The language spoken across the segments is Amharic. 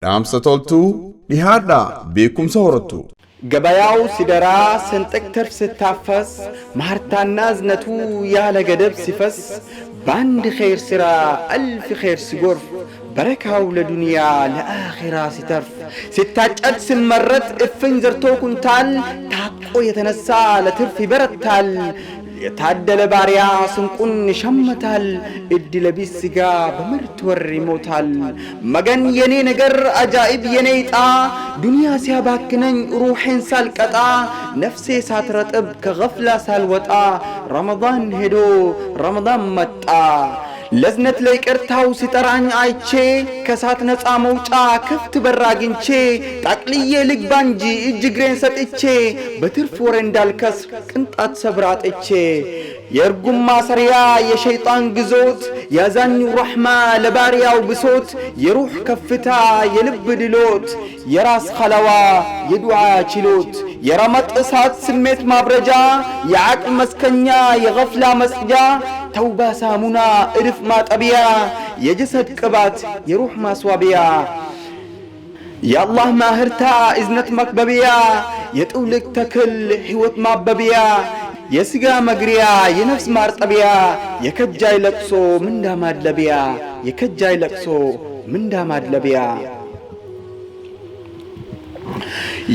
ናምሰቶልቱ ዲሃዳ ቤኩም ሰውረቱ ገበያው ሲደራ ስንጥቅ ትርፍ ስታፈስ ማህርታና ዝነቱ ያለ ገደብ ሲፈስ ባንድ ኸይር ስራ አልፍ ኸይር ሲጎርፍ በረካው ለዱንያ ለአኺራ ሲተርፍ ሲታጨድ ሲመረት እፍኝ ዘርቶ ኩንታል ታቆ የተነሳ ለትርፍ ይበረታል የታደለ ባሪያ ስንቁን ይሸምታል እድለ ቢስ ስጋ በምርት ወር ይሞታል መገን የኔ ነገር አጃኢብ የኔ ጣ ዱንያ ሲያባክነኝ ሩህን ሳልቀጣ ነፍሴ ሳትረጥብ ከገፍላ ሳልወጣ ረመዳን ሄዶ ረመዳን መጣ ለዝነት ላይ ቀርታው ሲጠራኝ አይቼ ከሳት ነፃ መውጫ ክፍት በራግንቼ ጠቅልዬ ልግባ እንጂ እጅግሬን ሰጥቼ በትርፍ ወሬ እንዳልከስ ቅንጣት ሰብራጥቼ የርጉም ማሰሪያ የሸይጣን ግዞት ያዛኙ ረህማ ለባሪያው ብሶት የሩህ ከፍታ የልብ ድሎት የራስ ኸለዋ የዱዓ ችሎት የረመጥ እሳት ስሜት ማብረጃ የዓቅል መስከኛ የገፍላ መስጃ ተውባ ሳሙና እድፍ ማጠቢያ የጀሰድ ቅባት የሩህ ማስዋቢያ የአላህ ማህርታ እዝነት መክበቢያ የጥውልቅ ተክል ሕይወት ማበቢያ የስጋ መግሪያ የነፍስ ማርጠቢያ የከጃይ ለቅሶ ምንዳ ማድለቢያ የከጃይ ለቅሶ ምንዳ ማድለቢያ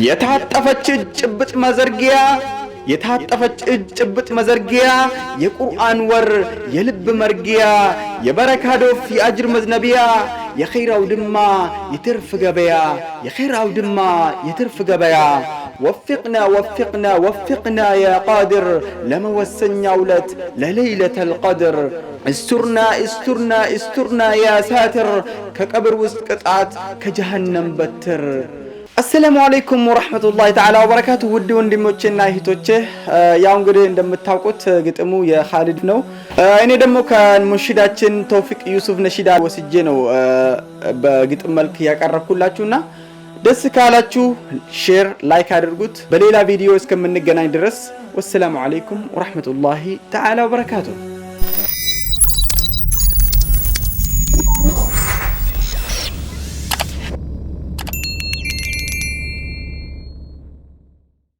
የታጠፈች ጭብጥ መዘርጊያ የታጠፈች ጭብጥ መዘርጊያ የቁርአን ወር የልብ መርጊያ የበረካ ዶፍ የአጅር መዝነቢያ የኸይራው ድማ የትርፍ ገበያ የኸይራው ድማ የትርፍ ገበያ وفقنا يا قادر لما وسنيا ولت لليلة القدر استرنا يا ساتر كقبر وسط قطعات كجهنم بتر السلام عليكم ورحمة الله تعالى وبركاته ودي ወንድሞቼና እህቶቼ ያው እንግዲህ እንደምታውቁት ግጥሙ የኻሊድ ነው እኔ ደግሞ ከሙንሺዳችን ተውፊቅ ዩሱፍ ነሺዳ ወስጄ ነው በግጥም መልክ ያቀረብኩላችሁና ደስ ካላችሁ ሼር ላይክ አድርጉት በሌላ ቪዲዮ እስከምንገናኝ ድረስ ወሰላሙ አለይኩም ወራህመቱላሂ ተዓላ ወበረካቱሁ